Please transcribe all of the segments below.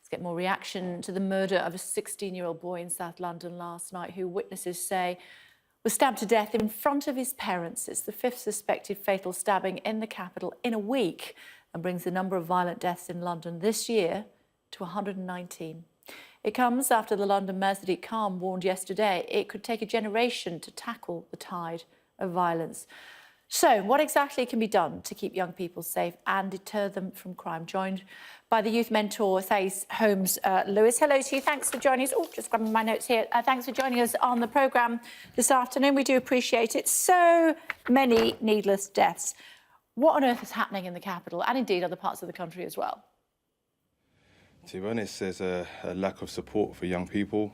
Get more reaction to the murder of a 16-year-old boy in South London last night who witnesses say was stabbed to death in front of his parents. It's the fifth suspected fatal stabbing in the capital in a week and brings the number of violent deaths in London this year to 119. It comes after the London Mayor Sadiq Khan warned yesterday it could take a generation to tackle the tide of violence. So, what exactly can be done to keep young people safe and deter them from crime? Joined by the youth mentor, Sayce Holmes-Lewis. Hello to you. Thanks for joining us. Oh, just grabbing my notes here. Thanks for joining us on the programme this afternoon. We do appreciate it. So many needless deaths. What on earth is happening in the capital and indeed other parts of the country as well? To be honest, there's a lack of support for young people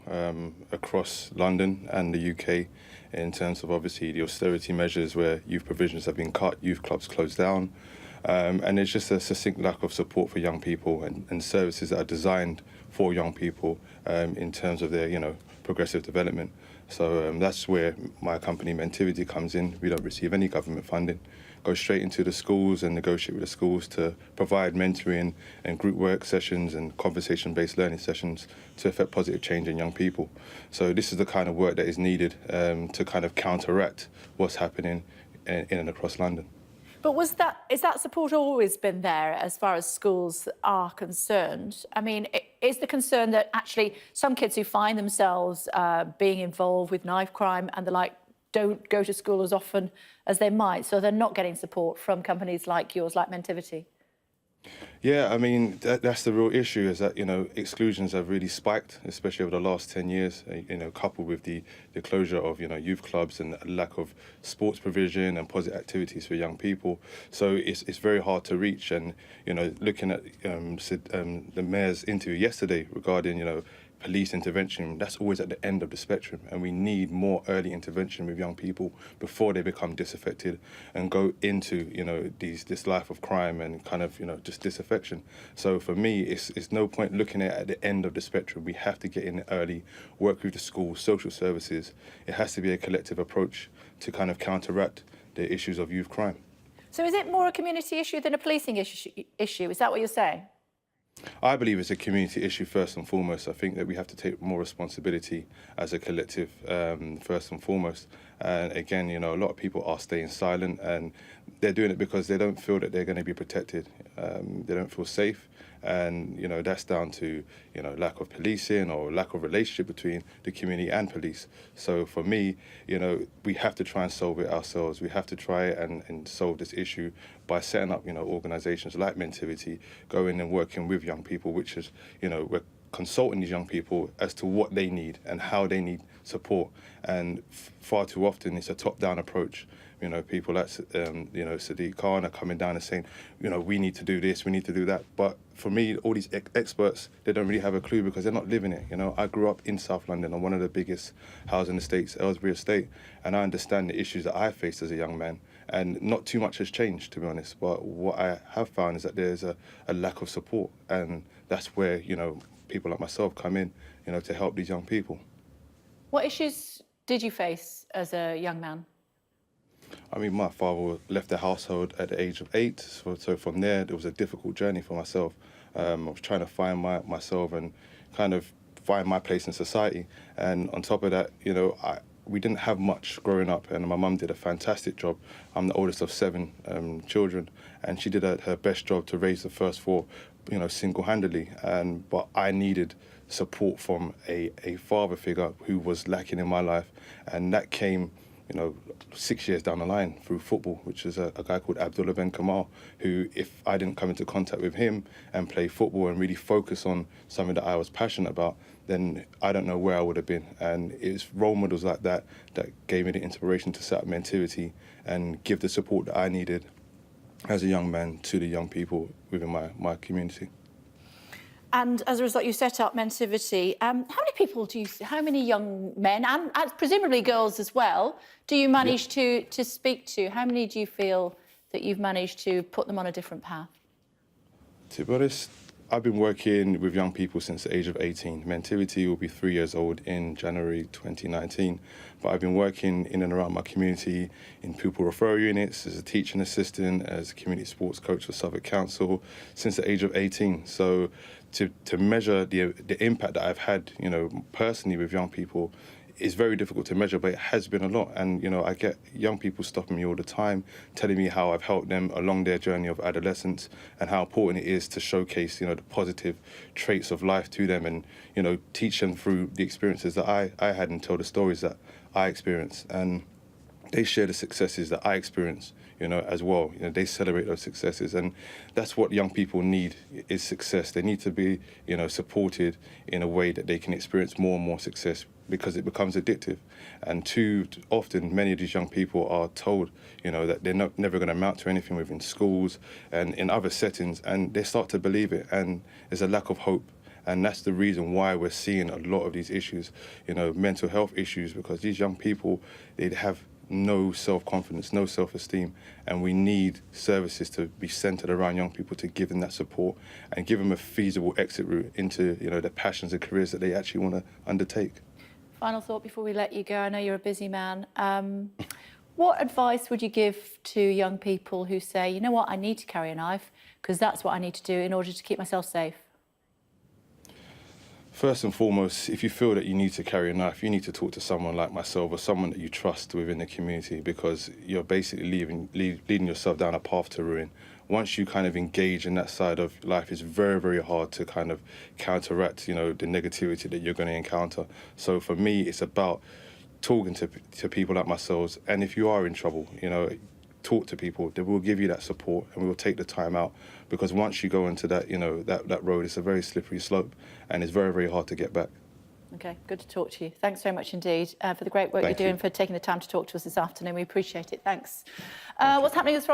across London and the UK in terms of obviously the austerity measures where youth provisions have been cut, youth clubs closed down, and there's just a succinct lack of support for young people and services that are designed for young people in terms of their, progressive development. So that's where my company Mentivity comes in. We don't receive any government funding. Go straight into the schools and negotiate with the schools to provide mentoring and group work sessions and conversation-based learning sessions to affect positive change in young people. So this is the kind of work that is needed to kind of counteract what's happening in and across London. But is that support always been there as far as schools are concerned? I mean, is the concern that actually some kids who find themselves being involved with knife crime and the like don't go to school as often as they might, so they're not getting support from companies like yours, like Mentivity? Yeah, I mean, that's the real issue, is that, exclusions have really spiked, especially over the last 10 years, coupled with the closure of, youth clubs and lack of sports provision and positive activities for young people. So it's very hard to reach. And, looking at the mayor's interview yesterday regarding, police intervention, that's always at the end of the spectrum, and we need more early intervention with young people before they become disaffected and go into this life of crime and kind of just disaffection. So for me, it's no point looking at the end of the spectrum. We have to get in early, work with the schools, social services. It has to be a collective approach to kind of counteract the issues of youth crime. So is it more a community issue than a policing issue? Is that what you're saying? I believe it's a community issue first and foremost. I think that we have to take more responsibility as a collective first and foremost. And again, a lot of people are staying silent and they're doing it because they don't feel that they're going to be protected. They don't feel safe. And, that's down to, lack of policing or lack of relationship between the community and police. So for me, we have to try and solve it ourselves. We have to try and solve this issue by setting up, organisations like Mentivity, going and working with young people, which is, we're consulting these young people as to what they need and how they need support. And far too often it's a top-down approach. People like, Sadiq Khan are coming down and saying, we need to do this, we need to do that. But for me, all these experts, they don't really have a clue because they're not living it. I grew up in South London on one of the biggest housing estates, Aylesbury Estate, and I understand the issues that I faced as a young man. And not too much has changed, to be honest. But what I have found is that there's a lack of support, and that's where, people like myself come in, to help these young people. What issues did you face as a young man? I mean, my father left the household at the age of 8, so from there was a difficult journey for myself. I was trying to find myself and kind of find my place in society. And on top of that, we didn't have much growing up, and my mum did a fantastic job. I'm the oldest of 7 children, and she did her best job to raise the first 4, single-handedly. But I needed support from a father figure who was lacking in my life, and that came 6 years down the line through football, which is a guy called Abdullah Ben Kamal, who, if I didn't come into contact with him and play football and really focus on something that I was passionate about, then I don't know where I would have been. And it's role models like that that gave me the inspiration to set up Mentivity and give the support that I needed as a young man to the young people within my community. And as a result, you set up Mentivity. How many young men, and presumably girls as well, do you manage to speak to? How many do you feel that you've managed to put them on a different path? To be honest, I've been working with young people since the age of 18. Mentivity will be 3 years old in January 2019. But I've been working in and around my community in pupil referral units, as a teaching assistant, as a community sports coach for Suffolk Council since the age of 18. So to measure the impact that I've had, you know, personally with young people is very difficult to measure, but it has been a lot. And, you know, I get young people stopping me all the time, telling me how I've helped them along their journey of adolescence and how important it is to showcase, you know, the positive traits of life to them and, you know, teach them through the experiences that I had and tell the stories that I experienced. And they share the successes that I experience, you know, as well. You know, they celebrate those successes, and that's what young people need is success. They need to be, you know, supported in a way that they can experience more and more success because it becomes addictive. And too often, many of these young people are told, you know, that they're never going to amount to anything within schools and in other settings, and they start to believe it, and there's a lack of hope. And that's the reason why we're seeing a lot of these issues, you know, mental health issues, because these young people, they have no self-confidence, no self-esteem, and we need services to be centred around young people to give them that support and give them a feasible exit route into, you know, the passions and careers that they actually want to undertake. Final thought before we let you go. I know you're a busy man. What advice would you give to young people who say, you know what, I need to carry a knife because that's what I need to do in order to keep myself safe? First and foremost, if you feel that you need to carry a knife, you need to talk to someone like myself or someone that you trust within the community, because you're basically leading yourself down a path to ruin. Once you kind of engage in that side of life, it's very, very hard to kind of counteract, you know, the negativity that you're going to encounter. So for me, it's about talking to people like myself, and if you are in trouble, you know, talk to people. They will give you that support, and we will take the time out, because once you go into that, you know, that road, it's a very slippery slope, and it's very, very hard to get back. Okay, good to talk to you. Thanks very much indeed for the great work you're doing, for taking the time to talk to us this afternoon. We appreciate it. Thanks. What's happening as far